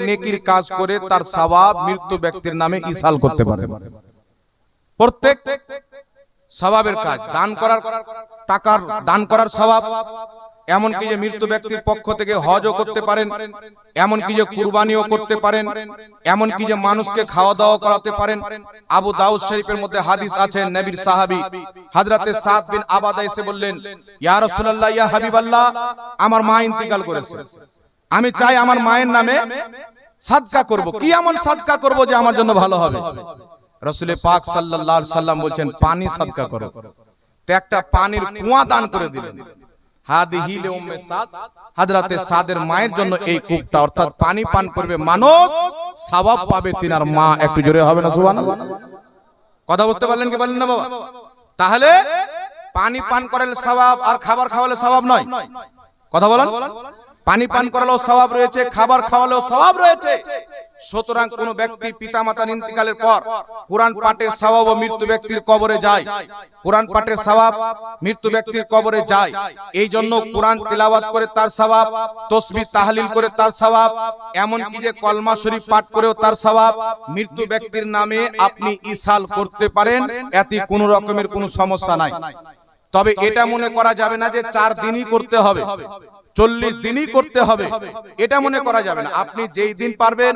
নেকির কাজ করে তার সওয়াব মৃত ব্যক্তির নামে ইসাল করতে পারে। প্রত্যেক সওয়াবের কাজ, দান করার টাকার দান করার সওয়াব, এমনকি যে মৃত ব্যক্তির পক্ষ থেকে হজও করতে পারেন, এমনকি যে কুরবানিও করতে পারেন, এমনকি যে মানুষকে খাওয়া দাওয়া করাতে পারেন। আবু দাউদ শরীফের মধ্যে হাদিস আছে, নবীর সাহাবী হযরতে সাদ বিন আবাদা এসে বললেন, ইয়া রাসূলুল্লাহ, ইয়া হাবিবাল্লাহ, আমার মা ইন্তিকাল করেছে, আমি চাই আমার মায়ের নামে সাদকা করব। কি এমন সাদকা করব যে আমার জন্য ভালো হবে? রাসূল পাক সাল্লাল্লাহু আলাইহি সাল্লাম বলেন, পানি সাদকা করো। তো একটা পানির কুয়া দান করে দিলেন। হাদিহি লি উম্মে সাদ, হযরতে সাদের মায়ের জন্য এই কূপটা, অর্থাৎ পানি পান করবে মানুষ, সওয়াব পাবে তিনার মা। একটু জোরে হবে না সুবহানাল্লাহ? কথা বুঝতে পারলেন কি বলেন না বাবা? তাহলে পানি পান করালে সওয়াব আর খাবার খাওয়ালে সওয়াব নয়। কথা বলেন। পানি পান করালেও সওয়াব রয়েছে, খাবার খাওয়ালেও সওয়াব রয়েছে। সুতরাং কোন ব্যক্তি পিতামাতার ইন্তিকালের পর কুরআন পাঠের সওয়াব মৃত্যু ব্যক্তির কবরে যায়। কুরআন পাঠের সওয়াব মৃত্যু ব্যক্তির কবরে যায়। এই জন্য কুরআন তিলাওয়াত করে তার সওয়াব, তাসবিহ তাহলিল করে তার সওয়াব, এমন কি যে কলমা শরীফ পাঠ করেও তার সওয়াব। মৃত্যু ব্যক্তির নামে আপনি ইসাল করতে পারেন, এতে কোনো রকমের কোনো সমস্যা নাই। তবে এটা মনে করা যাবে না যে 4 দিনই করতে হবে, 40 দিনই করতে হবে, এটা মনে করা যাবে না। আপনি যেই দিন পারবেন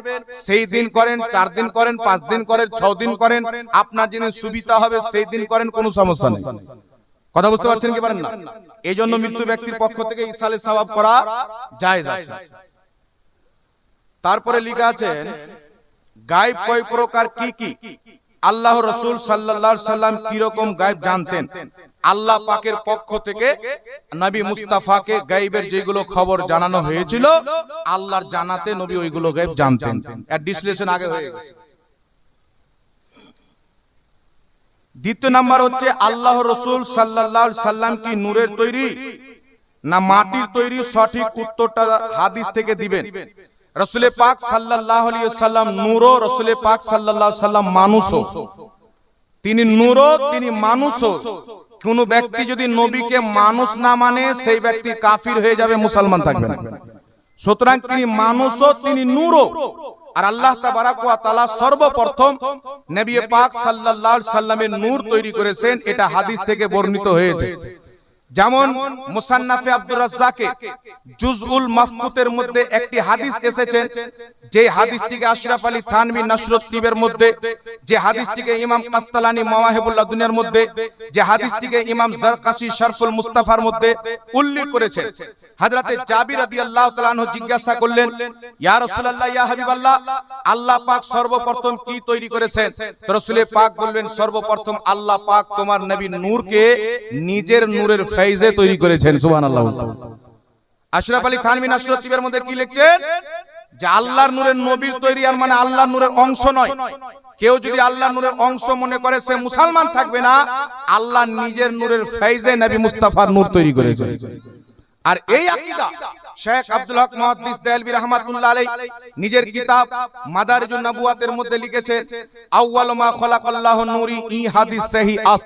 সেই দিন করেন, 4 দিন করেন, 5 দিন করেন, 6 দিন করেন, আপনার যেদিন সুবিধা হবে সেই দিন করেন, কোনো সমস্যা নেই। কথা বুঝতে পারছেন কি পারেন না? এই জন্য মৃত্যু ব্যক্তির পক্ষ থেকে ইসালে সওয়াব করা জায়েজ আছে। তারপরে লেখা আছে গায়েব কয় প্রকার কি কি? আল্লাহ রাসূল সাল্লাল্লাহু আলাইহি সাল্লাম কি রকম গায়েব জানতেন? আল্লাহ পাকের পক্ষ থেকে নবী মুস্তাফাকে গায়েবের যেগুলো খবর জানানো হয়েছিল, আল্লাহর জানাতে নবী ওইগুলো গায়েব জানতেন। এর ডিসকাশন আগে হয়ে গেছে। দ্বিতীয় নাম্বার হচ্ছে আল্লাহ রাসূল সাল্লাল্লাহু আলাইহি সাল্লাম কি নূরের তৈরি না মাটির তৈরি? সঠিক উত্তরটা হাদিস থেকে দিবেন। রাসূল পাক সাল্লাল্লাহু আলাইহি ওয়াসাল্লাম নূরও, রাসূল পাক সাল্লাল্লাহু আলাইহি সাল্লাম মানুষও। তিনি নূরও, তিনি মানুষও। কোন ব্যক্তি যদি নবীকে মানুষ না মানে সেই ব্যক্তি কাফির হয়ে যাবে, মুসলমান থাকবে না। সুতরাং তিনি মানুষও, তিনি নূরও। আর আল্লাহ তাবারাক ওয়া তাআলা সর্বপ্রথম নবী পাক সাল্লাল্লাহু আলাইহি সাল্লামের নূর তৈরি করেছেন, এটা হাদিস থেকে বর্ণিত হয়েছে। যেমন মুসান্নাফে আব্দুর রাজ্জাকে জুজউল মাফকুতের মধ্যে একটি হাদিস এসেছে, যে হাদিসটিকে আশরাফ আলী থানভী নাশরুত তিবের মধ্যে, যে হাদিসটিকে ইমাম কাস্তালানী মাওয়াহিবুল্লাহ দুনিয়ার মধ্যে, যে হাদিসটিকে ইমাম জারকাশি শরফুল মুস্তাফার মধ্যে উল্লেখ করেছেন। হযরতে জাবির রাদিয়াল্লাহু তাআলা আনহু জিজ্ঞাসা করলেন, ইয়া রাসূলুল্লাহ, ইয়া হাবিবাল্লাহ, আল্লাহ পাক সর্বপ্রথম কি তৈরি করেছেন? তো রাসূল পাক বলবেন, সর্বপ্রথম আল্লাহ পাক তোমার নবী নূরকে নিজের নূরের ফেইজে তৈরি করেছেন। সুবহানাল্লাহ। আশরাফ আলী থানভী নাশরুত তিবের মধ্যে কি লিখছেন? যে আল্লাহর নূরের নবীর তৈরি, আর মানে আল্লাহর নূরের অংশ নয়। কেউ যদি আল্লাহর নূরের অংশ মনে করে সে মুসলমান থাকবে না। আল্লাহ নিজের নূরের ফেইজে নবী মুস্তাফার নূর তৈরি করেছেন। আর এই আকীদা শেখ আব্দুল হক মুহাদ্দিস দেলবি রাহমাতুল্লাহ আলাইহি নিজের কিতাব মাদারিজুন নবুওয়াতের মধ্যে লিখেছেন, আউয়ালু মা খালাকাল্লাহু নূরি, ই হাদিস সহিহ আস।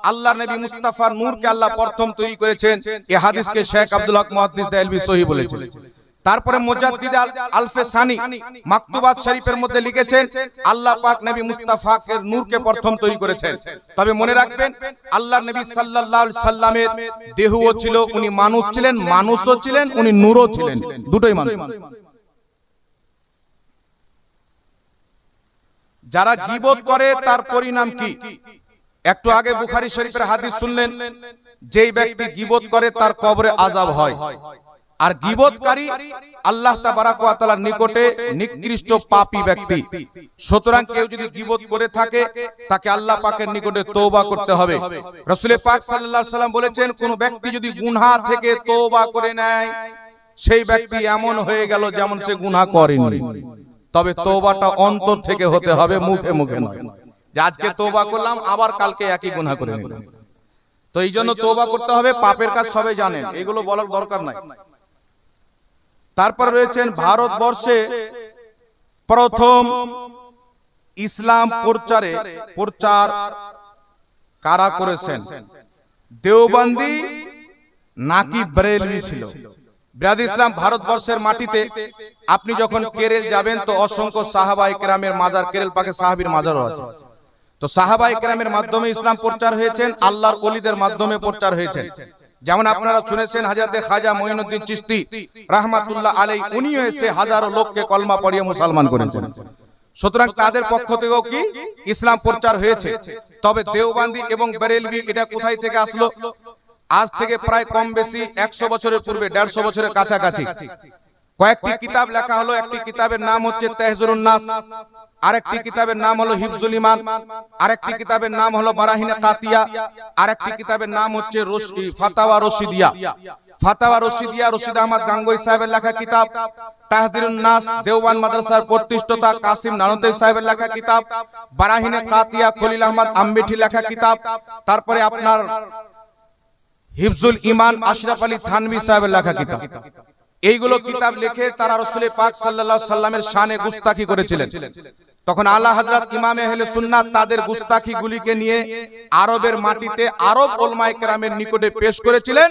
আল্লাহর নবী মুস্তাফার নূরকে আল্লাহ প্রথম তৈরি করেছেন। এই হাদিসকে শেখ আব্দুল হক মুহাদ্দিস দেলবি সহিহ বলেছেন। তারপরে মুজাদ্দিদ আলফে সানি মাকতুবাত শরীফের মধ্যে লিখেছেন, আল্লাহ পাক নবী মুস্তাফাকে নূরকে প্রথম তৈরি করেছেন। তবে মনে রাখবেন, আল্লাহর নবী সাল্লাল্লাহু আলাইহি সাল্লামের দেহও ছিল, উনি মানুষ ছিলেন, মানুষও ছিলেন, উনি নূরও ছিলেন, দুটোই মানুষ। যারা গীবত করে তার পরিণাম কি? একটু আগে বুখারী শরীফের হাদিস শুনলেন, যেই ব্যক্তি গীবত করে তার কবরে আযাব হয়। আর গীবতকারী আল্লাহ তাবারাক ওয়া তাআলার নিকটে নিকৃষ্ট পাপী ব্যক্তি। সুতরাং কেউ যদি গীবত করে থাকে তাকে আল্লাহ পাকের নিকটে তওবা করতে হবে। রাসূল পাক সাল্লাল্লাহু আলাইহি সাল্লাম বলেছেন, কোন ব্যক্তি যদি গুনাহ থেকে তওবা করে নেয়, সেই ব্যক্তি এমন হয়ে গেল যেমন সে গুনাহ করেনি। তবে তওবাটা অন্তর থেকে হতে হবে, মুখে মুখে নয়। যে আজকে তওবা করলাম আবার কালকে একই গুনাহ করে নিলাম। তো এই জন্য তওবা করতে হবে। পাপের কাজ সবাই জানেন, এগুলো বলার দরকার নাই। তারপর রয়েছেন ভারতবর্ষে প্রথম ইসলাম প্রচার কারা করেছেন? দেওবন্দি নাকি বেরেলভি ছিল? বিরাদ ইসলাম, ভারতবর্ষের মাটিতে আপনি যখন কেরল যাবেন তো অসংখ্য সাহাবায়ে কেরামের মাজার, কেরল পাকে সাহাবীর মাজারও আছে। তো সাহাবায়ে কেরামের মাধ্যমে ইসলাম প্রচার হয়েছেন, আল্লাহর ওলিদের মাধ্যমে প্রচার হয়েছে। যেমন আপনারা শুনেছেন হযরতে খাজা মঈনুদ্দিন চিশতি রাহমাতুল্লাহ আলাইহি, উনিও এসে হাজারো লোককে কলমা পড়িয়ে মুসলমান করেছেন। সুতরাং তাদের পক্ষ থেকেও কি ইসলাম প্রচার হয়েছে। তবে দেওবন্দি এবং বেরেলভি এটা কোথায় থেকে আসলো? আজ থেকে প্রায় কম বেশি 100 বছরের পূর্বে, 150 বছরের কাছাকাছি কয়েকটি কিতাব লেখা হলো। একটি কিতাবের নাম হচ্ছে তাহজিরুন নাস, আরেকটি কিতাবের নাম হলো হিফজুল ঈমান, আরেকটি কিতাবের নাম হলো বারাহিনে কাতিয়া, আরেকটি কিতাবের নাম হচ্ছে ফাতাওয়া রশিদিয়া। ফাতাওয়া রশিদিয়া রশিদ আহমদ গাঙ্গুই সাহেবের লেখা কিতাব। তাহজিরুন নাস দেওবন্দ মাদ্রাসার প্রতিষ্ঠাতা কাসিম নানতাই সাহেবের লেখা কিতাব। বারাহিনে কাতিয়া খলিল আহমদ আম্বেঠি লেখা কিতাব। তারপরে আপনার হিফজুল ঈমান আশরাফ আলী থানভী সাহেবের লেখা কিতাব। এইগুলো কিতাব লিখে তারা রাসূল পাক সাল্লাল্লাহু আলাইহি সাল্লামের শানে গুস্তাখি করেছিলেন। তখন আলা হযরত ইমামে আহলে সুন্নাত তাদের গুস্তাখি গুলিকে নিয়ে আরবের মাটিতে আরব উলামায়ে কেরামের নিকটে পেশ করেছিলেন।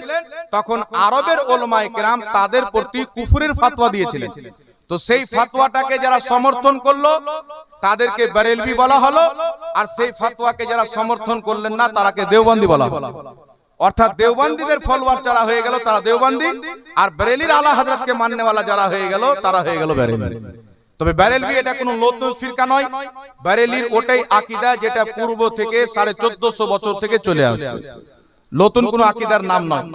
তখন আরবের উলামায়ে কেরাম তাদের প্রতি কুফরের ফতোয়া দিয়েছিলেন। তো সেই ফতোয়াটাকে যারা সমর্থন করলো তাদেরকে বেরেলভি বলা হলো, আর সেই ফতোয়াকে যারা সমর্থন করলেন না তারাকে দেওবন্দি বলা হলো। অর্থাৎ দেওবন্দীদের ফলোয়ার যারা হয়ে গেল তারা দেওবন্দি, আর বেরেলির আলা হযরতকে মাননেওয়ালা যারা হয়ে গেল তারা হয়ে গেল বেরেলি। তবে বেরেলভি এটা কোনো নতুন ফিরকা নয়, বেরেলির ওটাই আকীদা যেটা পূর্ব থেকে 1450 বছর থেকে চলে আসছে, নতুন কোনো আকীদার নাম নয়।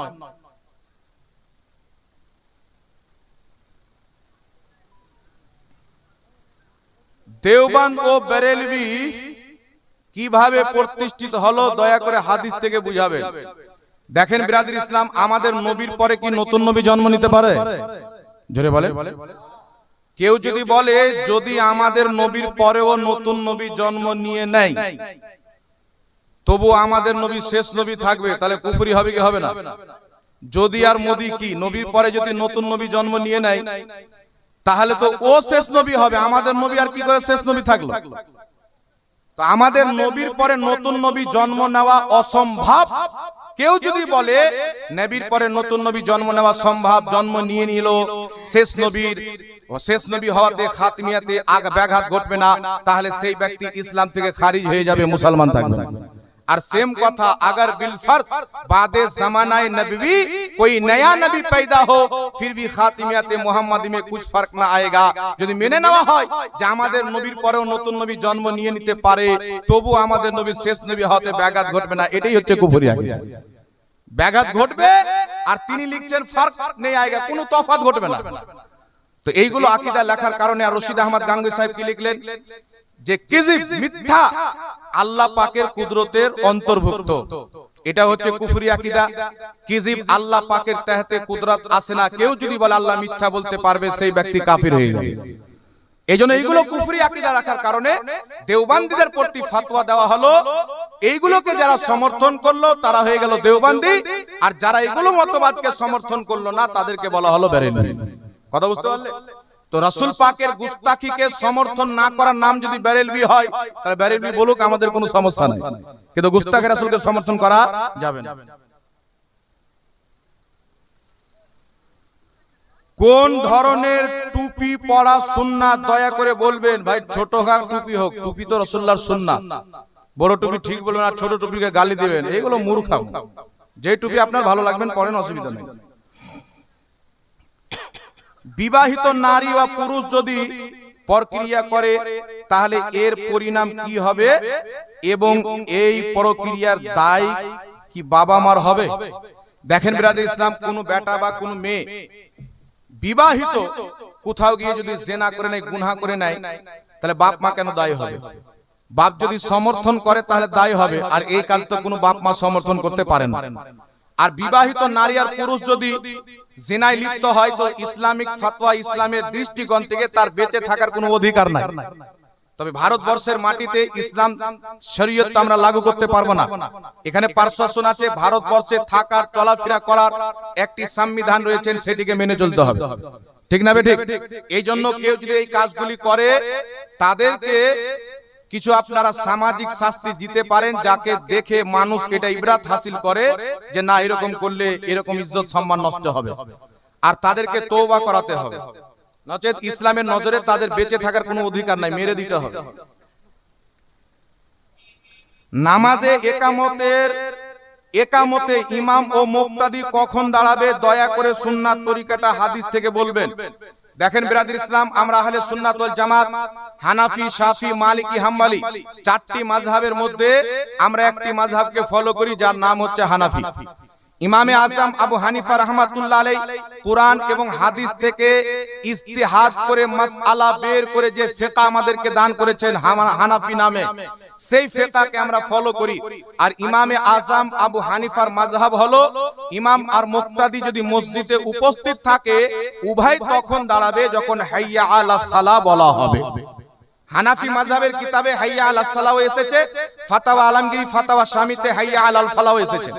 দেওবন্দ ও বেরেলভি কিভাবে প্রতিষ্ঠিত হলো দয়া করে হাদিস থেকে বুঝাবেন। দেখেন বিরাদর ইসলাম, আমাদের নবীর পরে কি নতুন নবী জন্ম নিতে পারে? জোরে বলে। কেউ যদি বলে যদি আমাদের নবীর পরেও নতুন নবী জন্ম নিয়ে নেয় তবু আমাদের নবী শেষ নবী থাকবে, তাহলে কুফরি হবে কি হবে না? যদি আর মোদি কি নবীর পরে যদি নতুন নবী জন্ম নিয়ে নেয় তাহলে তো ও শেষ নবী হবে, আমাদের নবী আর কি করে শেষ নবী থাকলো? তো আমাদের নবীর পরে নতুন নবী জন্ম নেওয়া অসম্ভব। কেউ যদি বলে নবীর পরে নতুন নবী জন্ম নেওয়া সম্ভব, জন্ম নিয়ে নিল, শেষ নবীর ও শেষ নবী হওয়াতে খাতমিয়াতে ব্যাঘাত ঘটবে না, তাহলে সেই ব্যক্তি ইসলাম থেকে খারিজ হয়ে যাবে, মুসলমান থাকবে না। আর সেম কথা अगर बिलफर्ज बादे जमानाए नबी कोई नया नबी पैदा हो फिर भी खातिमियाते मुहम्मदी में कुछ फर्क ना आएगा। যদি মেনে নেওয়া হয় যে আমাদের নবীর পরেও নতুন নবী জন্ম নিয়ে নিতে পারে তবু আমাদের নবীর শেষ নবী হতে ব্যাঘাত ঘটবে না, এটাই হচ্ছে কুফরি আকীদা। ব্যাঘাত ঘটবে আর তিনি লিখছেন ফার্ক নেই আয়েগা, কোনো তফাৎ ঘটবে না। তো এইগুলো আকীদা লেখার কারণে আর রশিদ আহমদ গাঙ্গুই সাহেব কি লিখলেন যে কিজিব মিথ্যা আল্লাহ পাকের কুদরতের অন্তর্ভুক্ত, এটা হচ্ছে কুফরি আকীদা। কিজিব আল্লাহ পাকের তাহতে কুদরত আসে না, কেউ যদি বলে আল্লাহ মিথ্যা বলতে পারবে সেই ব্যক্তি কাফির হয়ে যাবে। এইজন্য এইগুলো কুফরি আকীদা রাখার কারণে দেওবন্দীদের প্রতি ফতোয়া দেওয়া হলো। এইগুলোকে যারা সমর্থন করলো তারা হয়ে গেল দেওবন্দি, আর যারা এইগুলো মতবাদকে সমর্থন করলো না তাদেরকে বলা হলো বেরেলভি। কথা বুঝতে পারলে? তো রাসূল পাকের গুস্তাখিকে সমর্থন না করার নাম যদি বেরেলভি হয় তাহলে বেরেলভি বলুক, আমাদের কোনো সমস্যা নাই, কিন্তু গুস্তাখে রাসূলকে সমর্থন করা যাবে না। কোন ধরনের টুপি পরা সুন্নাত দয়া করে বলবেন? ভাই ছোট হোক টুপি হোক, টুপি তো রাসূলুল্লাহর সুন্নাত। বড় টুপি ঠিক বলবেন আর ছোট টুপিকে গালি দিবেন, এগুলো মূর্খামি। যে টুপি আপনার ভালো লাগবেন পরেন, অসুবিধা নেই। বিবাহিত নারী ও পুরুষ যদি প্রক্রিয়া করে তাহলে এর পরিণাম কি হবে এবং এই প্রক্রিয়ার দায় কি বাবা মার হবে? দেখেন বিরাদর ইসলাম, কোন বেটা বা কোন মেয়ে বিবাহিত কোথাও গিয়ে যদি জিনা করে নেয়, গুনাহ করে নেয়, তাহলে বাপ মা কেন দায়ী হবে? বাপ যদি সমর্থন করে তাহলে দায়ী হবে, আর এই কাজ তো কোনো বাপ মা সমর্থন করতে পারে না। আর বিবাহিত নারী আর পুরুষ যদি জিনায় লিপ্ত হয় তো ইসলামিক ফতোয়া, ইসলামের দৃষ্টিকোণ থেকে তার বেঁচে থাকার কোনো অধিকার নাই। তবে ভারতবর্ষের মাটিতে ইসলাম শরীয়ত আমরা লাগু করতে পারবো না। এখানে প্রশাসন আছে, ভারতবর্ষে থাকার চলাফেরা করার একটি সংবিধান রয়েছে, সেটিকে মেনে চলতে হবে, ঠিক না বেঠিক? এই জন্য কেউ যদি এই কাজগুলি করে তাদেরকে কিছু আপনারা সামাজিক শাস্তি দিতে পারেন, যাকে দেখে মানুষ এটা ইবরাত হাসিল করে যে না এরকম করলে এরকম ইজ্জত সম্মান নষ্ট হবে। আর তাদেরকে তওবা করাতে হবে, নচেত ইসলামের নজরে তাদের বেঁচে থাকার কোনো অধিকার নাই, মেরে দিতে হবে। নামাজে একামতে ইমাম ও মুক্তাদি কখন দাঁড়াবে, দয়া করে সুন্নাত তরিকাটা হাদিস থেকে বলবেন। দেখেন বিরাদির ইসলাম, আমরা আহলে সুন্নাত ওয়াল জামাত হানাফি, শাফি, মালিকি, হাম্বলি চারটি মাযহাবের মধ্যে আমরা একটি মাযহাবকে ফলো করি, যার নাম হচ্ছে হানাফি। ইমামে আজম আবু হানিফা রাহমাতুল্লাহ আলাইহি কুরআন এবং হাদিস থেকে ইজতিহাদ করে মাসআলা বের করে যে ফিকহ আমাদেরকে দান করেছেন হানাফি নামে, সেই ফিকহকে আমরা ফলো করি। আর ইমামে আজম আবু হানিফার মাযহাব হলো ইমাম আর মুক্তাদি যদি মসজিদে উপস্থিত থাকে উভয় তখন দাঁড়াবে যখন হাইয়া আলাস সালাহ বলা হবে। হানাফি মাযহাবের কিতাবে হাইয়া আলাস সালাহ এসেছে, ফাতাওয়া আলমগীরি, ফাতাওয়া শামিতে হাইয়া আলাল ফালাহ এসেছে।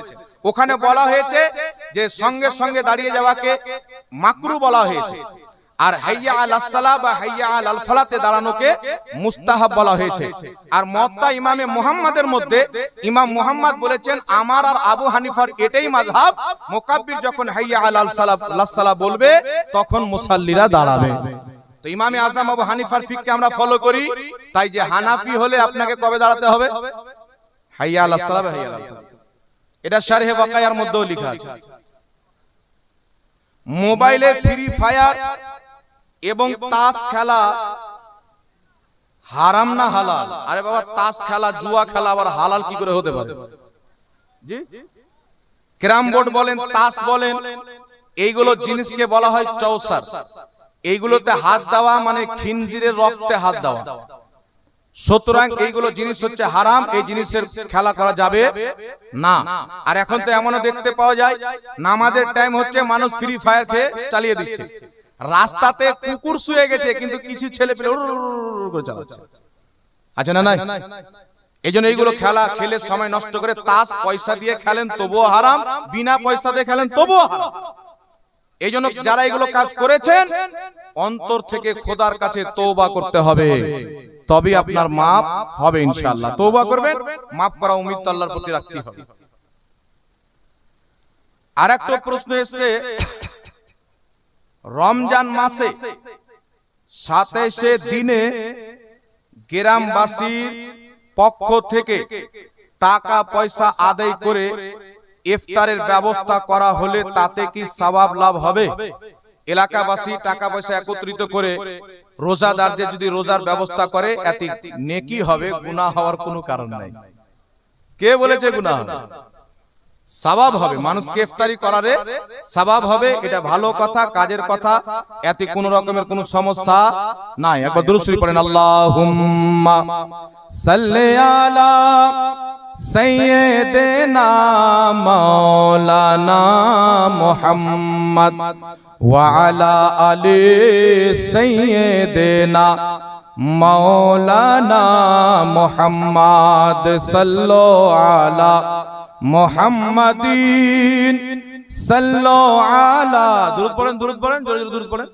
ওখানে বলা হয়েছে যে সঙ্গে সঙ্গে দাঁড়িয়ে যাওয়াকে মাকরু বলা হয়েছে, আর হাইয়া আলাস সালাহ বা হাইয়া আলাল ফালাতে দাঁড়ানোকে মুস্তাহাব বলা হয়েছে। আর মুওয়াত্তা ইমামে মুহাম্মাদের মধ্যে ইমাম মুহাম্মদ বলেছেন আমার আর আবু হানিফার এটাই মাযহাব, মুকাব্বির যখন হাইয়া আলাল সালাহ বলবে তখন মুসাল্লিরা দাঁড়াবে। তো ইমামে আজম আবু হানিফার ফিকহকে আমরা ফলো করি, তাই যে হানাফি হলে আপনাকে কবে দাঁড়াতে হবে, হাইয়া আলাস সালাহ হাইয়া আলাল ফালাহ। এটা শারহে ওয়াকায়ার মধ্যেও লেখা আছে। মোবাইলে ফ্রি ফায়ার এবং তাস খেলা হারাম না হালাল? আরে বাবা, তাস খেলা, জুয়া খেলা আবার হালাল কি করে হতে পারে? জি, ক্যারাম বোর্ড বলেন, তাস বলেন, এইগুলো জিনিসকে বলা হয় চৌসার। এইগুলোতে হাত দেওয়া মানে খিনজিরের রক্তে হাত দেওয়া। সুতরাং এইগুলো জিনিস হচ্ছে হারাম, এই জিনিসের খেলা করা যাবে না। আর এখন তো এমনও দেখতে পাওয়া যায় নামাজের টাইম হচ্ছে মানুষ ফ্রি ফায়ার খেয়ে চালিয়ে দিচ্ছে, রাস্তাতে কুকুর শুয়ে গেছে কিন্তু কিছু ছেলে পেলে করে চালাচ্ছে। আচ্ছা না নাই? এইজন্য এইগুলো খেলা খেলে সময় নষ্ট করে, তাস পয়সা দিয়ে খেলেন তবুও হারাম, বিনা পয়সা দিয়ে খেলেন তবুও হারাম। এইজন্য যারা এগুলো কাজ করেছেন অন্তর থেকে খোদার কাছে তওবা করতে হবে, তবে আপনার মাপ হবে ইনশাআল্লাহ। তওবা করবেন, মাপ করা উম্মত আল্লাহর প্রতি রাখতে হবে। আরেকটা প্রশ্ন এসেছে, রমজান মাসে 27 দিনে গ্রামবাসীর পক্ষ থেকে টাকা পয়সা আদায় করে ইফতারের ব্যবস্থা করা হলে তাতে কি সওয়াব লাভ হবে? এলাকাবাসী টাকা পয়সা একত্রিত করে রোজাদার যে যদি রোজার ব্যবস্থা করে এতে নেকি হবে, গুনাহ হওয়ার কোনো কারণ নাই। কে বলেছে গুনাহ হবে? সওয়াব হবে, মানুষকে ইফতারি করারে সওয়াব হবে, এটা ভালো কথা, কাজের কথা, এতে কোনো রকমের কোনো সমস্যা নাই। একবার দুরূদ শরীফ পড়েন, আল্লাহুম্মা সাল্লি আলা সাইয়্যিদিনা মাওলানা মুহাম্মদ ওয়া আলা আলি সাইয়্যিদিনা মাওলানা মুহাম্মদ সাল্লাল্লাহু আলা মুহাম্মাদিন সাল্লাল্লাহু আলা। দুরূদ পড়েন, দুরূদ পড়েন, জোরে জোরে দুরূদ পড়েন।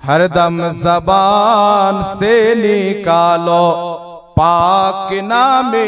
हरदम ज़बान से निकालो पाक नामे